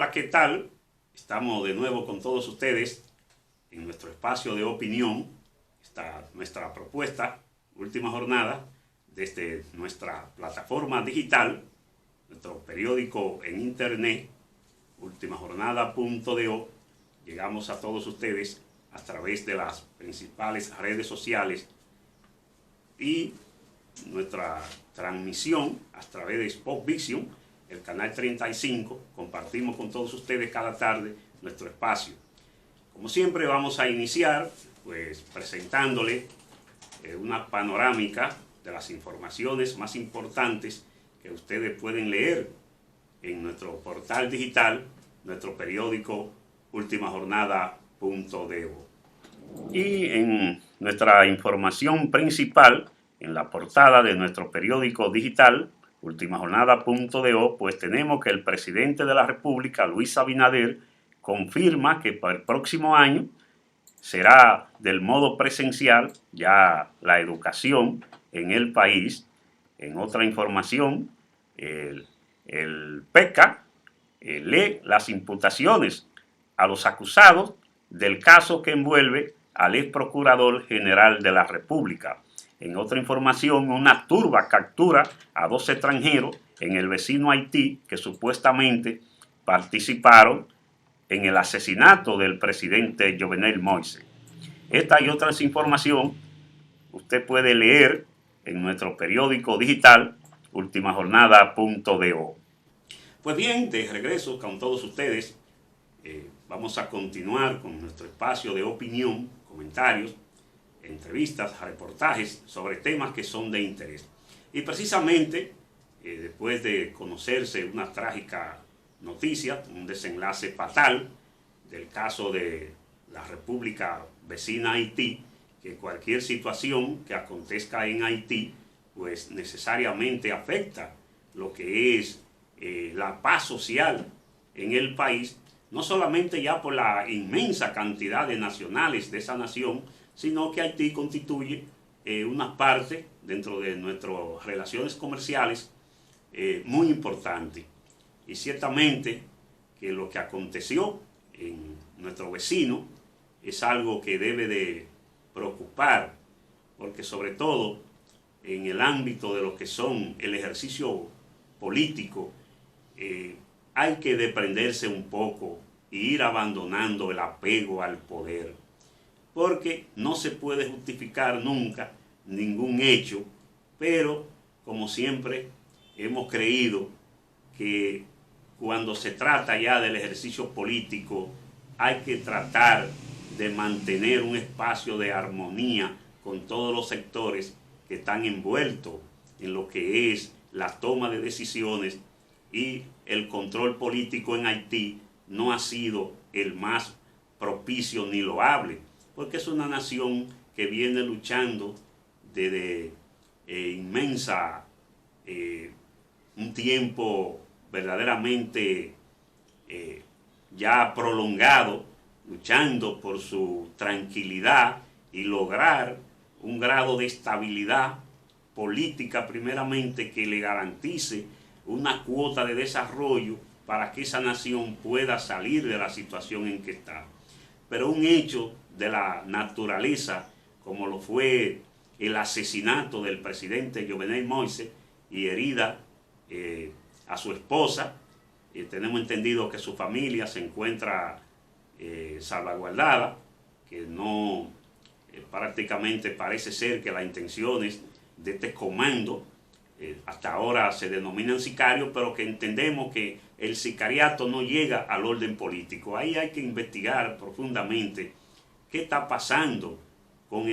Hola, ¿qué tal? Estamos de nuevo con todos ustedes en nuestro espacio de opinión. Está nuestra propuesta, última jornada, desde nuestra plataforma digital, nuestro periódico en internet, ultimajornada.do. Llegamos a todos ustedes a través de las principales redes sociales y nuestra transmisión a través de Spot Vision, el canal 35. Compartimos con todos ustedes cada tarde nuestro espacio. Como siempre, vamos a iniciar pues presentándole una panorámica de las informaciones más importantes que ustedes pueden leer en nuestro portal digital, nuestro periódico ultimajornada.do. Y en nuestra información principal, en la portada de nuestro periódico digital, ultimajornada.do, pues tenemos que el presidente de la República, Luis Abinader, confirma que para el próximo año será del modo presencial ya la educación en el país. En otra información, el PECA lee las imputaciones a los acusados del caso que envuelve al ex procurador general de la República. En otra información, una turba captura a 2 extranjeros en el vecino Haití que supuestamente participaron en el asesinato del presidente Jovenel Moïse. Esta y otras informaciones usted puede leer en nuestro periódico digital ultimajornada.do. Pues bien, de regreso con todos ustedes, vamos a continuar con nuestro espacio de opinión, comentarios, entrevistas, reportajes sobre temas que son de interés. Y precisamente, después de conocerse una trágica noticia, un desenlace fatal del caso de la República vecina Haití, que cualquier situación que acontezca en Haití, pues necesariamente afecta lo que es la paz social en el país, no solamente ya por la inmensa cantidad de nacionales de esa nación, sino que Haití constituye una parte dentro de nuestras relaciones comerciales muy importante. Y ciertamente que lo que aconteció en nuestro vecino es algo que debe de preocupar, porque sobre todo en el ámbito de lo que son el ejercicio político, hay que desprenderse un poco e ir abandonando el apego al poder, porque no se puede justificar nunca ningún hecho, pero como siempre hemos creído que cuando se trata ya del ejercicio político hay que tratar de mantener un espacio de armonía con todos los sectores que están envueltos en lo que es la toma de decisiones, y el control político en Haití no ha sido el más propicio ni loable, porque es una nación que viene luchando desde inmensa un tiempo verdaderamente ya prolongado, luchando por su tranquilidad y lograr un grado de estabilidad política primeramente que le garantice una cuota de desarrollo para que esa nación pueda salir de la situación en que está. Pero un hecho de la naturaleza, como lo fue el asesinato del presidente Jovenel Moïse y herida a su esposa, tenemos entendido que su familia se encuentra salvaguardada, que no prácticamente parece ser que las intenciones de este comando hasta ahora se denominan sicarios, pero que entendemos que el sicariato no llega al orden político. Ahí hay que investigar profundamente qué está pasando con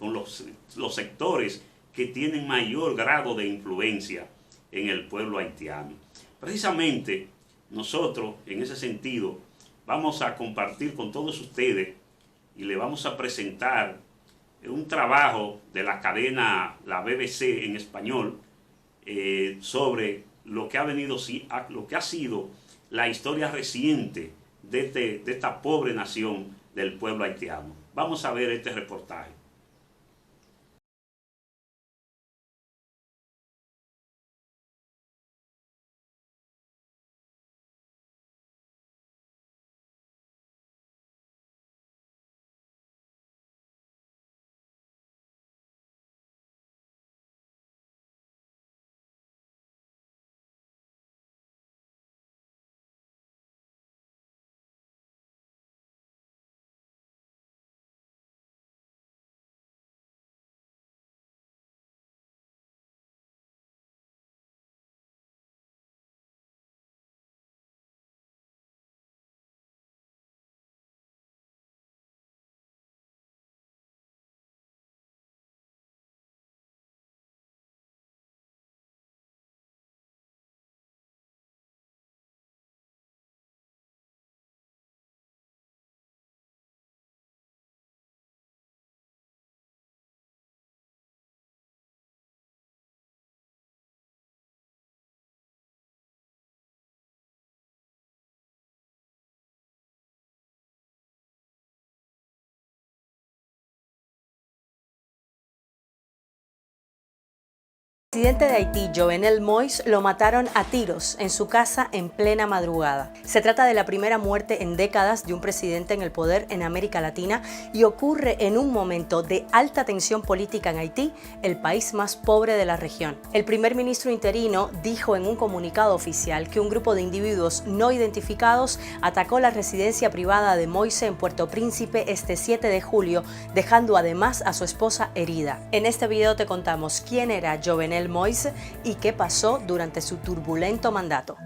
los sectores que tienen mayor grado de influencia en el pueblo haitiano. Precisamente nosotros, en ese sentido, vamos a compartir con todos ustedes y le vamos a presentar un trabajo de la cadena, la BBC en español, sobre lo que ha sido la historia reciente de esta pobre nación del pueblo haitiano. Vamos a ver este reportaje. El presidente de Haití, Jovenel Moïse, lo mataron a tiros en su casa en plena madrugada. Se trata de la primera muerte en décadas de un presidente en el poder en América Latina y ocurre en un momento de alta tensión política en Haití, el país más pobre de la región. El primer ministro interino dijo en un comunicado oficial que un grupo de individuos no identificados atacó la residencia privada de Moïse en Puerto Príncipe este 7 de julio, dejando además a su esposa herida. En este video te contamos quién era Jovenel Moïse y qué pasó durante su turbulento mandato.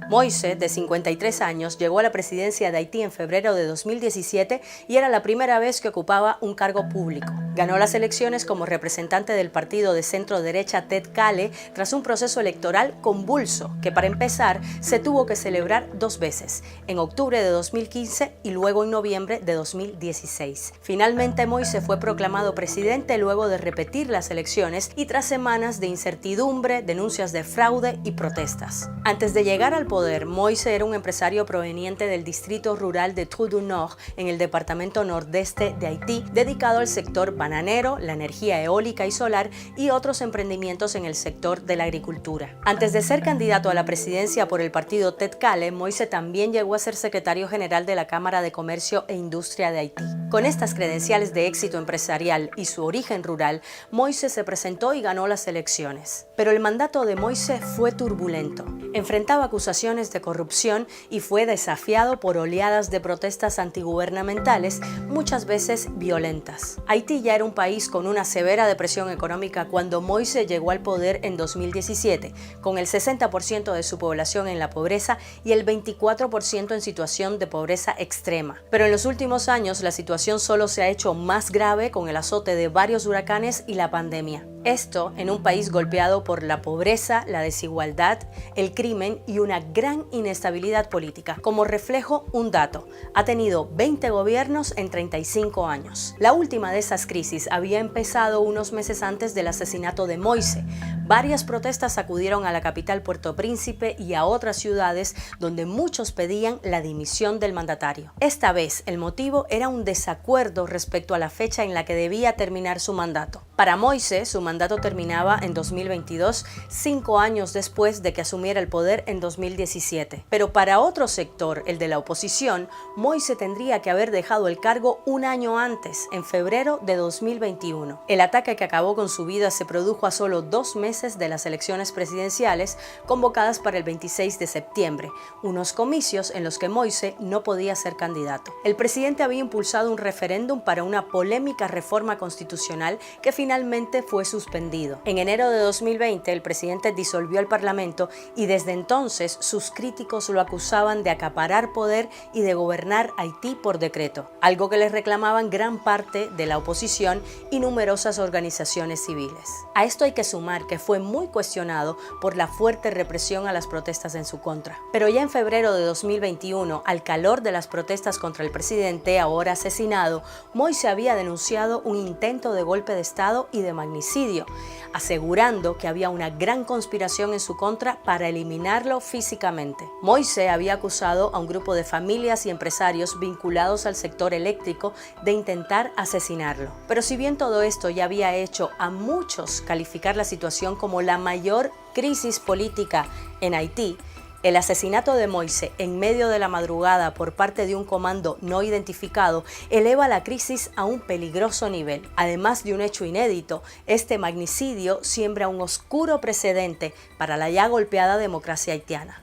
Moïse, de 53 años, llegó a la presidencia de Haití en febrero de 2017 y era la primera vez que ocupaba un cargo público. Ganó las elecciones como representante del partido de centro-derecha Ted Kale tras un proceso electoral convulso que, para empezar, se tuvo que celebrar 2 veces, en octubre de 2015 y luego en noviembre de 2016. Finalmente, Moïse fue proclamado presidente luego de repetir las elecciones y tras semanas de incertidumbre, denuncias de fraude y protestas. Antes de llegar al poder, Moïse era un empresario proveniente del distrito rural de Trou du Nord, en el departamento nordeste de Haití, dedicado al sector bananero, la energía eólica y solar y otros emprendimientos en el sector de la agricultura. Antes de ser candidato a la presidencia por el partido Ted Kale, Moïse también llegó a ser secretario general de la Cámara de Comercio e Industria de Haití. Con estas credenciales de éxito empresarial y su origen rural, Moïse se presentó y ganó las elecciones. Pero el mandato de Moïse fue turbulento. Enfrentaba acusaciones de corrupción y fue desafiado por oleadas de protestas antigubernamentales, muchas veces violentas. Haití ya era un país con una severa depresión económica cuando Moïse llegó al poder en 2017, con el 60% de su población en la pobreza y el 24% en situación de pobreza extrema. Pero en los últimos años la situación solo se ha hecho más grave con el azote de varios huracanes y la pandemia. Esto en un país golpeado por la pobreza, la desigualdad, el crimen y una gran inestabilidad política. Como reflejo, un dato: ha tenido 20 gobiernos en 35 años. La última de esas crisis había empezado unos meses antes del asesinato de Moïse. Varias protestas acudieron a la capital Puerto Príncipe y a otras ciudades donde muchos pedían la dimisión del mandatario. Esta vez el motivo era un desacuerdo respecto a la fecha en la que debía terminar su mandato. Para Moïse, su mandato terminaba en 2022, 5 años después de que asumiera el poder en 2017. Pero para otro sector, el de la oposición, Moïse tendría que haber dejado el cargo un año antes, en febrero de 2021. El ataque que acabó con su vida se produjo a solo 2 meses de las elecciones presidenciales convocadas para el 26 de septiembre, unos comicios en los que Moïse no podía ser candidato. El presidente había impulsado un referéndum para una polémica reforma constitucional que finalmente fue suspendido. En enero de 2020, el presidente disolvió el Parlamento y desde entonces sus críticos lo acusaban de acaparar poder y de gobernar Haití por decreto, algo que les reclamaban gran parte de la oposición y numerosas organizaciones civiles. A esto hay que sumar que fue muy cuestionado por la fuerte represión a las protestas en su contra. Pero ya en febrero de 2021, al calor de las protestas contra el presidente ahora asesinado, Moïse había denunciado un intento de golpe de Estado y de magnicidio, asegurando que había una gran conspiración en su contra para eliminarlo físicamente. Moïse había acusado a un grupo de familias y empresarios vinculados al sector eléctrico de intentar asesinarlo. Pero si bien todo esto ya había hecho a muchos calificar la situación como la mayor crisis política en Haití, el asesinato de Moïse en medio de la madrugada por parte de un comando no identificado eleva la crisis a un peligroso nivel. Además de un hecho inédito, este magnicidio siembra un oscuro precedente para la ya golpeada democracia haitiana.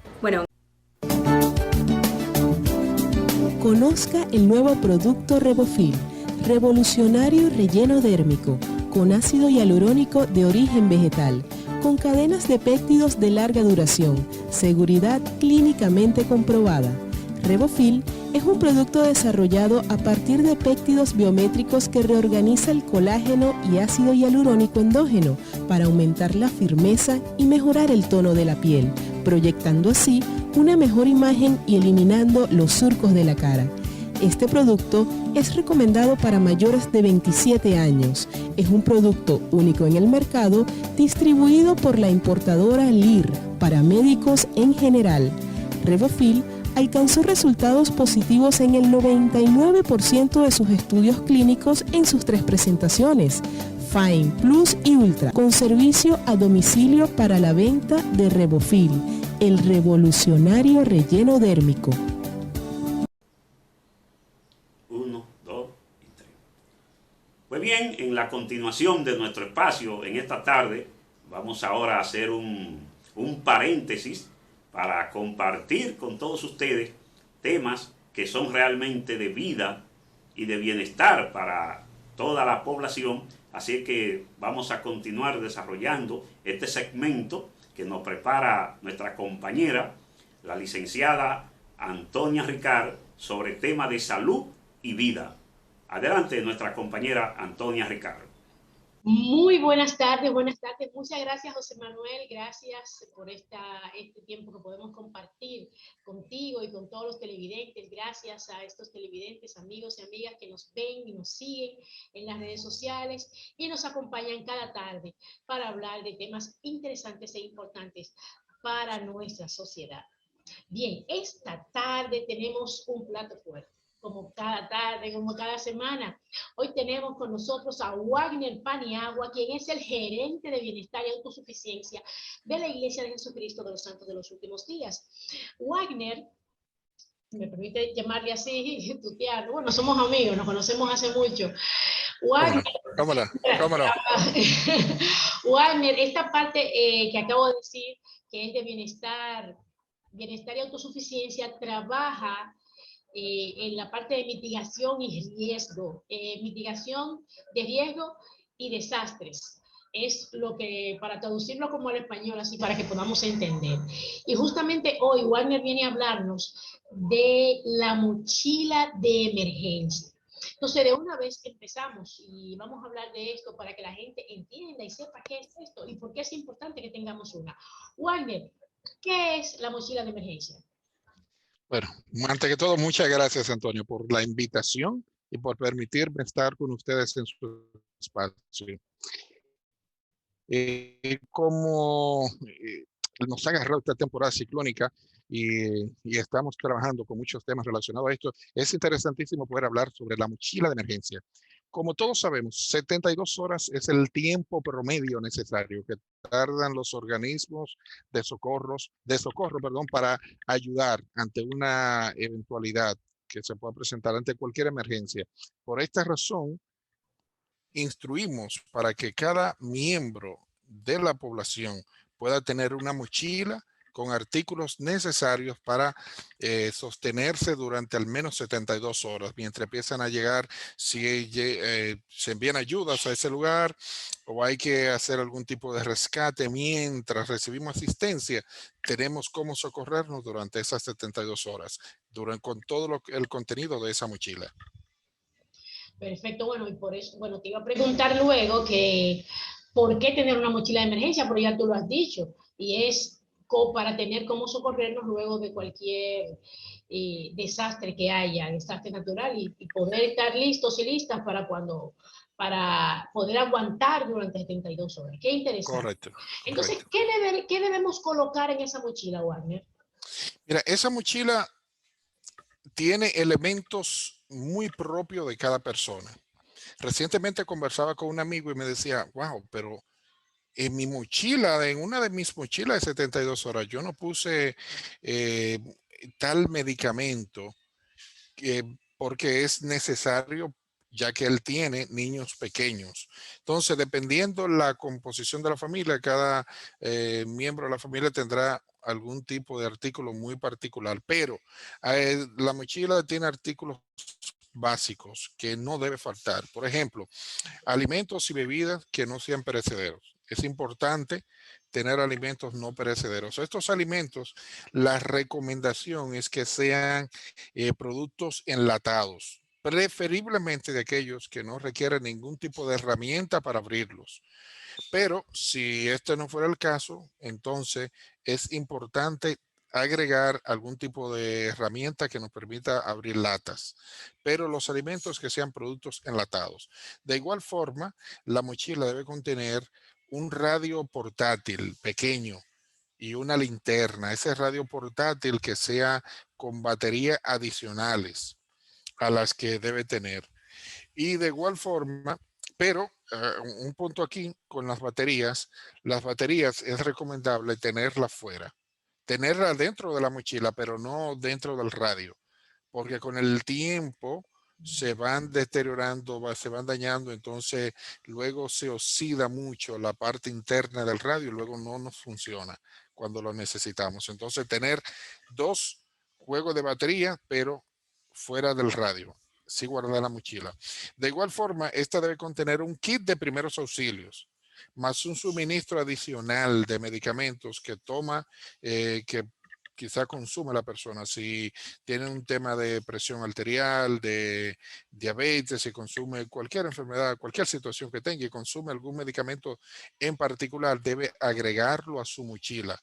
Conozca el nuevo producto RevoFill, revolucionario relleno dérmico, con ácido hialurónico de origen vegetal, con cadenas de péptidos de larga duración, seguridad clínicamente comprobada. RevoFill es un producto desarrollado a partir de péptidos biométricos que reorganiza el colágeno y ácido hialurónico endógeno para aumentar la firmeza y mejorar el tono de la piel, proyectando así una mejor imagen y eliminando los surcos de la cara. Este producto es recomendado para mayores de 27 años. Es un producto único en el mercado, distribuido por la importadora LIR para médicos en general. RevoFill alcanzó resultados positivos en el 99% de sus estudios clínicos en sus 3 presentaciones. Fine, Plus y Ultra, con servicio a domicilio para la venta de Revofil, el revolucionario relleno dérmico. 1, 2 y 3. Pues bien, en la continuación de nuestro espacio en esta tarde, vamos ahora a hacer un paréntesis para compartir con todos ustedes temas que son realmente de vida y de bienestar para toda la población. Así que vamos a continuar desarrollando este segmento que nos prepara nuestra compañera, la licenciada Antonia Ricard, sobre temas de salud y vida. Adelante, nuestra compañera Antonia Ricard. Muy buenas tardes, buenas tardes. Muchas gracias, José Manuel. Gracias por este tiempo que podemos compartir contigo y con todos los televidentes. Gracias a estos televidentes, amigos y amigas que nos ven y nos siguen en las redes sociales y nos acompañan cada tarde para hablar de temas interesantes e importantes para nuestra sociedad. Bien, esta tarde tenemos un plato fuerte. Como cada tarde, como cada semana. Hoy tenemos con nosotros a Wagner Paniagua, quien es el gerente de Bienestar y Autosuficiencia de la Iglesia de Jesucristo de los Santos de los Últimos Días. Wagner, me permite llamarle así, tutearlo. Bueno, somos amigos, nos conocemos hace mucho. Wagner, ¿Cómo no? Wagner, esta parte que acabo de decir, que es de bienestar y autosuficiencia, trabaja en la parte de mitigación y riesgo, mitigación de riesgo y desastres. Es lo que, para traducirlo como al español, así para que podamos entender. Y justamente hoy Wagner viene a hablarnos de la mochila de emergencia. Entonces, de una vez empezamos y vamos a hablar de esto para que la gente entienda y sepa qué es esto y por qué es importante que tengamos una. Wagner, ¿qué es la mochila de emergencia? Bueno, antes que todo, muchas gracias, Antonio, por la invitación y por permitirme estar con ustedes en su espacio. Como nos ha agarrado esta temporada ciclónica y estamos trabajando con muchos temas relacionados a esto, es interesantísimo poder hablar sobre la mochila de emergencia. Como todos sabemos, 72 horas es el tiempo promedio necesario que tardan los organismos de socorro, para ayudar ante una eventualidad que se pueda presentar ante cualquier emergencia. Por esta razón, instruimos para que cada miembro de la población pueda tener una mochila con artículos necesarios para sostenerse durante al menos 72 horas, mientras empiezan a llegar, si se envían ayudas a ese lugar o hay que hacer algún tipo de rescate mientras recibimos asistencia, tenemos cómo socorrernos durante esas 72 horas, con todo el contenido de esa mochila. Perfecto, bueno, y por eso, bueno, te iba a preguntar luego que por qué tener una mochila de emergencia, pero ya tú lo has dicho, y es para tener cómo socorrernos luego de cualquier desastre que haya, desastre natural, y poder estar listos y listas para poder aguantar durante 72 horas. Qué interesante. Correcto. Entonces, correcto. ¿qué debemos colocar en esa mochila, Wagner? Mira, esa mochila tiene elementos muy propios de cada persona. Recientemente conversaba con un amigo y me decía, wow, pero en mi mochila, en una de mis mochilas de 72 horas, yo no puse tal medicamento porque es necesario, ya que él tiene niños pequeños. Entonces, dependiendo la composición de la familia, cada miembro de la familia tendrá algún tipo de artículo muy particular, pero la mochila tiene artículos básicos que no debe faltar. Por ejemplo, alimentos y bebidas que no sean perecederos. Es importante tener alimentos no perecederos. Estos alimentos, la recomendación es que sean productos enlatados, preferiblemente de aquellos que no requieren ningún tipo de herramienta para abrirlos. Pero si este no fuera el caso, entonces es importante agregar algún tipo de herramienta que nos permita abrir latas, pero los alimentos que sean productos enlatados. De igual forma, la mochila debe contener un radio portátil pequeño y una linterna. Ese radio portátil que sea con baterías adicionales a las que debe tener. Y de igual forma, Pero un punto aquí con las baterías es recomendable tenerlas fuera, tenerla dentro de la mochila, pero no dentro del radio, porque con el tiempo se van deteriorando, se van dañando, entonces luego se oxida mucho la parte interna del radio y luego no nos funciona cuando lo necesitamos. Entonces tener 2 juegos de batería, pero fuera del radio. Sí, guardar la mochila. De igual forma, esta debe contener un kit de primeros auxilios, más un suministro adicional de medicamentos que toma, que quizá consume la persona. Si tiene un tema de presión arterial, de diabetes, si consume cualquier enfermedad, cualquier situación que tenga y consume algún medicamento en particular, debe agregarlo a su mochila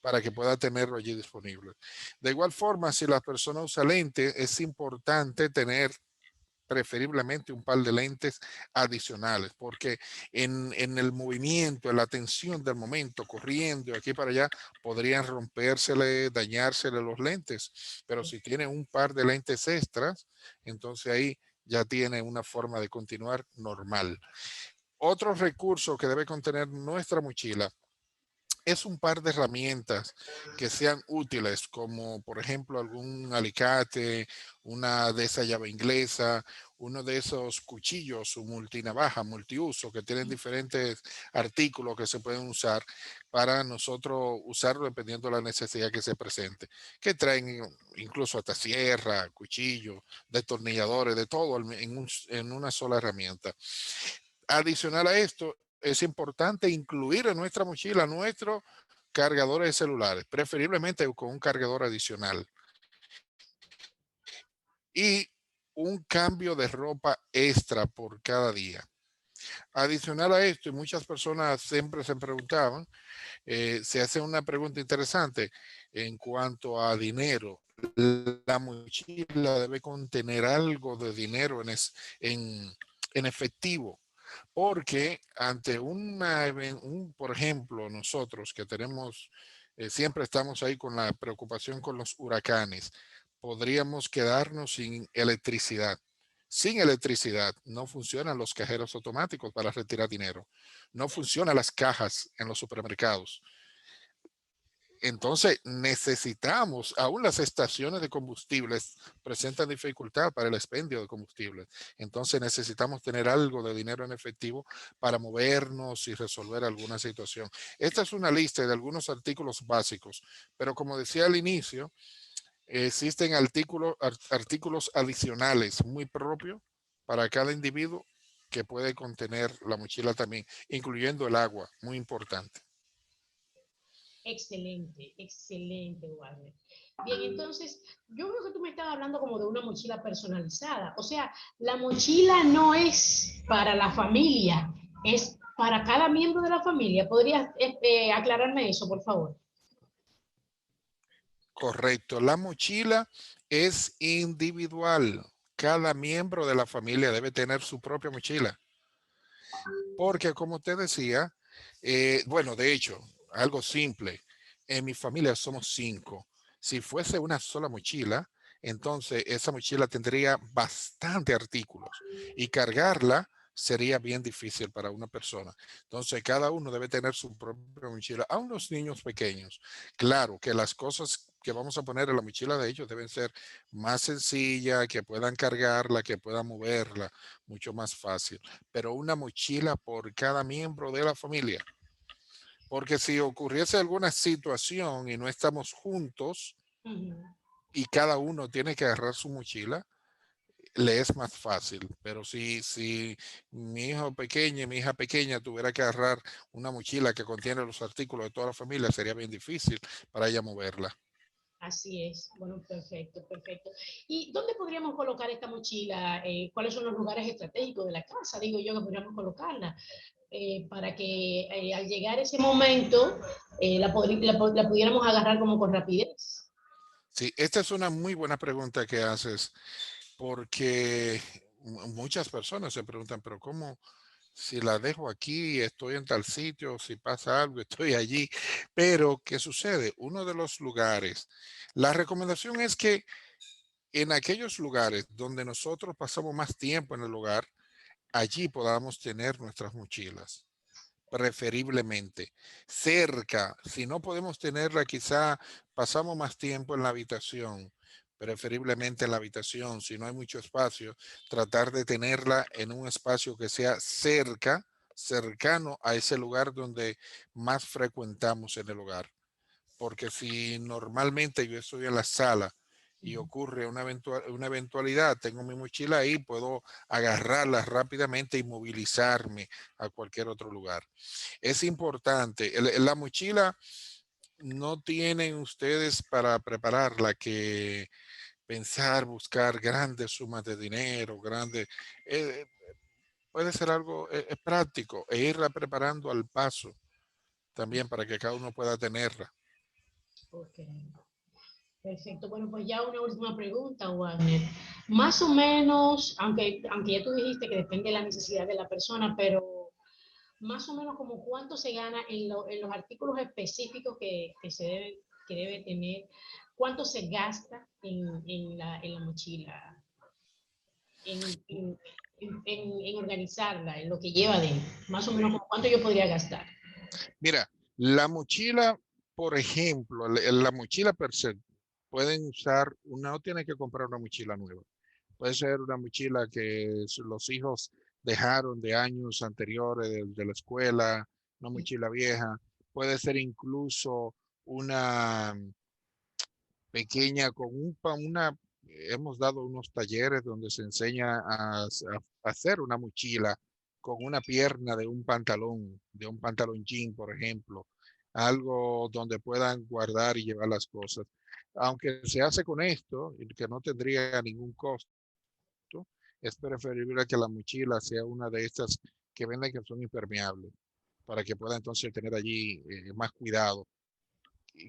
para que pueda tenerlo allí disponible. De igual forma, si la persona usa lentes, es importante tener preferiblemente un par de lentes adicionales, porque en el movimiento, en la tensión del momento, corriendo de aquí para allá, podrían rompérsele, dañársele los lentes. Pero si tiene un par de lentes extras, entonces ahí ya tiene una forma de continuar normal. Otro recurso que debe contener nuestra mochila es un par de herramientas que sean útiles, como por ejemplo algún alicate, una de esa llave inglesa, uno de esos cuchillos multinavaja, multiuso, que tienen diferentes artículos que se pueden usar para nosotros usarlo dependiendo de la necesidad que se presente, que traen incluso hasta sierra, cuchillo, destornilladores, de todo en una sola herramienta. Adicional a esto, es importante incluir en nuestra mochila nuestros cargadores de celulares, preferiblemente con un cargador adicional. Y un cambio de ropa extra por cada día. Adicional a esto, y muchas personas siempre se preguntaban, se hace una pregunta interesante en cuanto a dinero. La mochila debe contener algo de dinero en efectivo. Porque ante por ejemplo, nosotros que tenemos, siempre estamos ahí con la preocupación con los huracanes, podríamos quedarnos sin electricidad. Sin electricidad no funcionan los cajeros automáticos para retirar dinero. No funcionan las cajas en los supermercados. Entonces necesitamos, aún las estaciones de combustibles presentan dificultad para el expendio de combustible. Entonces necesitamos tener algo de dinero en efectivo para movernos y resolver alguna situación. Esta es una lista de algunos artículos básicos, pero como decía al inicio, existen artículos adicionales muy propios para cada individuo que puede contener la mochila también, incluyendo el agua, muy importante. Excelente, excelente, Warner. Bien, entonces, yo creo que tú me estabas hablando como de una mochila personalizada. O sea, la mochila no es para la familia, es para cada miembro de la familia. ¿Podrías aclararme eso, por favor? Correcto, la mochila es individual. Cada miembro de la familia debe tener su propia mochila. Porque como te decía, bueno, de hecho, algo simple. En mi familia somos 5. Si fuese una sola mochila, entonces esa mochila tendría bastante artículos y cargarla sería bien difícil para una persona. Entonces cada uno debe tener su propia mochila. A unos niños pequeños, claro que las cosas que vamos a poner en la mochila de ellos deben ser más sencillas, que puedan cargarla, que puedan moverla, mucho más fácil. Pero una mochila por cada miembro de la familia. Porque si ocurriese alguna situación y no estamos juntos y cada uno tiene que agarrar su mochila, le es más fácil. Pero si mi hijo pequeño y mi hija pequeña tuviera que agarrar una mochila que contiene los artículos de toda la familia, sería bien difícil para ella moverla. Así es. Bueno, perfecto, perfecto. ¿Y dónde podríamos colocar esta mochila? ¿Cuáles son los lugares estratégicos de la casa? Digo yo que podríamos colocarla para que al llegar ese momento la pudiéramos agarrar como con rapidez. Sí, esta es una muy buena pregunta que haces, porque muchas personas se preguntan, pero ¿cómo? Si la dejo aquí, estoy en tal sitio, si pasa algo, estoy allí. Pero, ¿qué sucede? Uno de los lugares, la recomendación es que en aquellos lugares donde nosotros pasamos más tiempo en el hogar, allí podamos tener nuestras mochilas, preferiblemente cerca. Si no podemos tenerla, quizá pasamos más tiempo en la habitación, preferiblemente en la habitación. Si no hay mucho espacio, tratar de tenerla en un espacio que sea cercano a ese lugar donde más frecuentamos en el hogar. Porque si normalmente yo estoy en la sala y ocurre una eventualidad, tengo mi mochila ahí, puedo agarrarla rápidamente y movilizarme a cualquier otro lugar. Es importante, la mochila no tienen ustedes para prepararla que pensar, buscar grandes sumas de dinero, eh, puede ser algo práctico e irla preparando al paso también para que cada uno pueda tenerla. Ok. Perfecto. Bueno, pues ya una última pregunta, Wagner. Más o menos, aunque ya tú dijiste que depende de la necesidad de la persona, pero más o menos como cuánto se gana en los artículos específicos que debe tener, cuánto se gasta en la mochila, en organizarla, en lo que lleva dentro. Más o menos como cuánto yo podría gastar. Mira, la mochila, por ejemplo, la mochila per se, pueden usar, no tiene que comprar una mochila nueva. Puede ser una mochila que los hijos dejaron de años anteriores de la escuela, una mochila vieja. Puede ser incluso una pequeña hemos dado unos talleres donde se enseña a hacer una mochila con una pierna de un pantalón jean, por ejemplo, algo donde puedan guardar y llevar las cosas. Aunque se hace con esto, y que no tendría ningún costo, es preferible que la mochila sea una de estas que venden que son impermeables, para que pueda entonces tener allí más cuidado.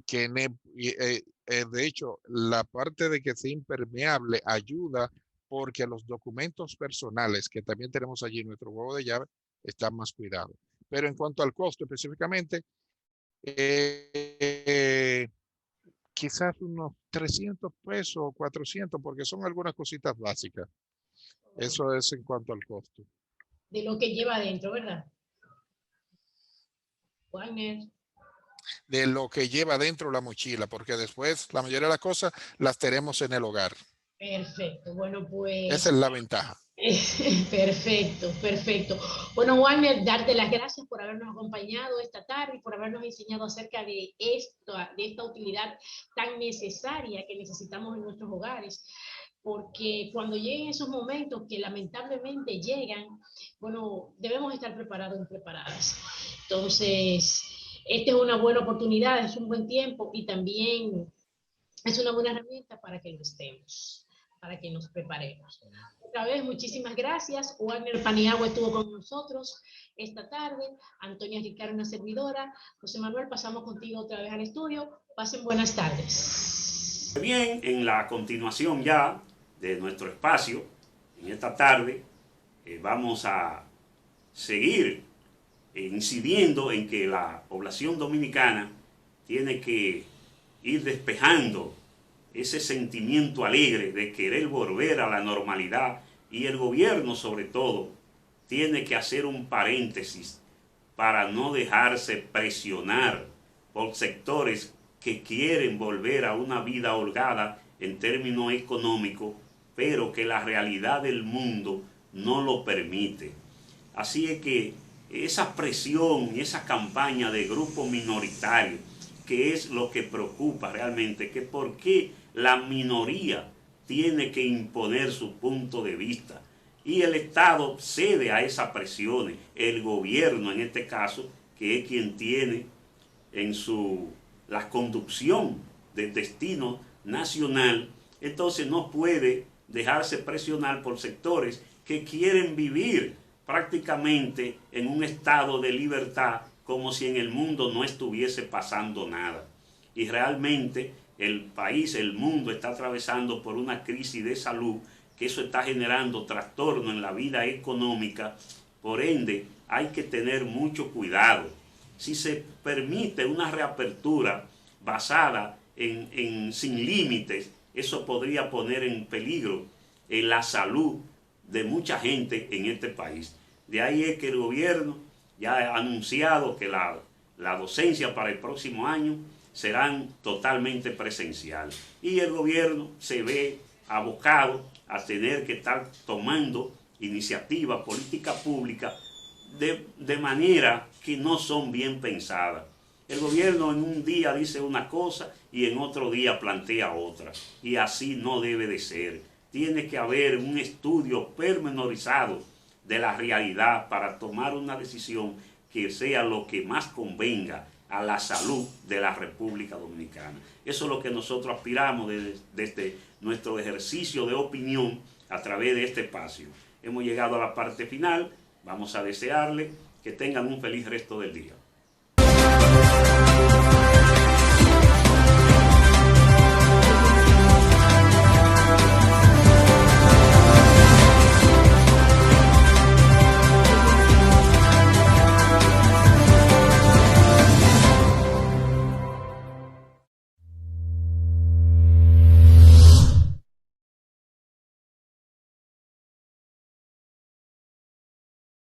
De hecho, la parte de que sea impermeable ayuda porque los documentos personales que también tenemos allí en nuestro juego de llave están más cuidados. Pero en cuanto al costo específicamente, quizás unos 300 pesos o 400 porque son algunas cositas básicas. Eso es en cuanto al costo. De lo que lleva adentro, ¿verdad? Wagner. De lo que lleva dentro la mochila, porque después la mayoría de las cosas las tenemos en el hogar. Perfecto. Bueno, pues Esa es la ventaja. perfecto, perfecto. Bueno, Wagner, darte las gracias por habernos acompañado esta tarde y por habernos enseñado acerca de esta utilidad tan necesaria que necesitamos en nuestros hogares, porque cuando lleguen esos momentos que lamentablemente llegan, bueno, debemos estar preparados y preparadas. Entonces, esta es una buena oportunidad, es un buen tiempo y también es una buena herramienta para que lo estemos, para que nos preparemos. Otra vez, muchísimas gracias. Wagner Paniagua estuvo con nosotros esta tarde. Antonia Ricardo, una servidora. José Manuel, pasamos contigo otra vez al estudio. Pasen buenas tardes. Bien, en la continuación ya de nuestro espacio, en esta tarde, vamos a seguir incidiendo en que la población dominicana tiene que ir despejando ese sentimiento alegre de querer volver a la normalidad, y el gobierno sobre todo tiene que hacer un paréntesis para no dejarse presionar por sectores que quieren volver a una vida holgada en términos económicos, pero que la realidad del mundo no lo permite. Así es que esa presión y esa campaña de grupos minoritarios, que es lo que preocupa realmente, que por qué la minoría tiene que imponer su punto de vista y el Estado cede a esas presiones, el gobierno en este caso, que es quien tiene en la conducción del destino nacional, entonces no puede dejarse presionar por sectores que quieren vivir prácticamente en un estado de libertad, como si en el mundo no estuviese pasando nada. Y realmente el país, el mundo está atravesando por una crisis de salud, que eso está generando trastorno en la vida económica. Por ende, hay que tener mucho cuidado. Si se permite una reapertura basada sin límites, eso podría poner en peligro la salud de mucha gente en este país. De ahí es que el gobierno ya ha anunciado que la docencia para el próximo año serán totalmente presencial. Y el gobierno se ve abocado a tener que estar tomando iniciativas, políticas públicas de manera que no son bien pensadas. El gobierno en un día dice una cosa y en otro día plantea otra. Y así no debe de ser. Tiene que haber un estudio pormenorizado de la realidad para tomar una decisión que sea lo que más convenga a la salud de la República Dominicana. Eso es lo que nosotros aspiramos desde nuestro ejercicio de opinión a través de este espacio. Hemos llegado a la parte final. Vamos a desearle que tengan un feliz resto del día.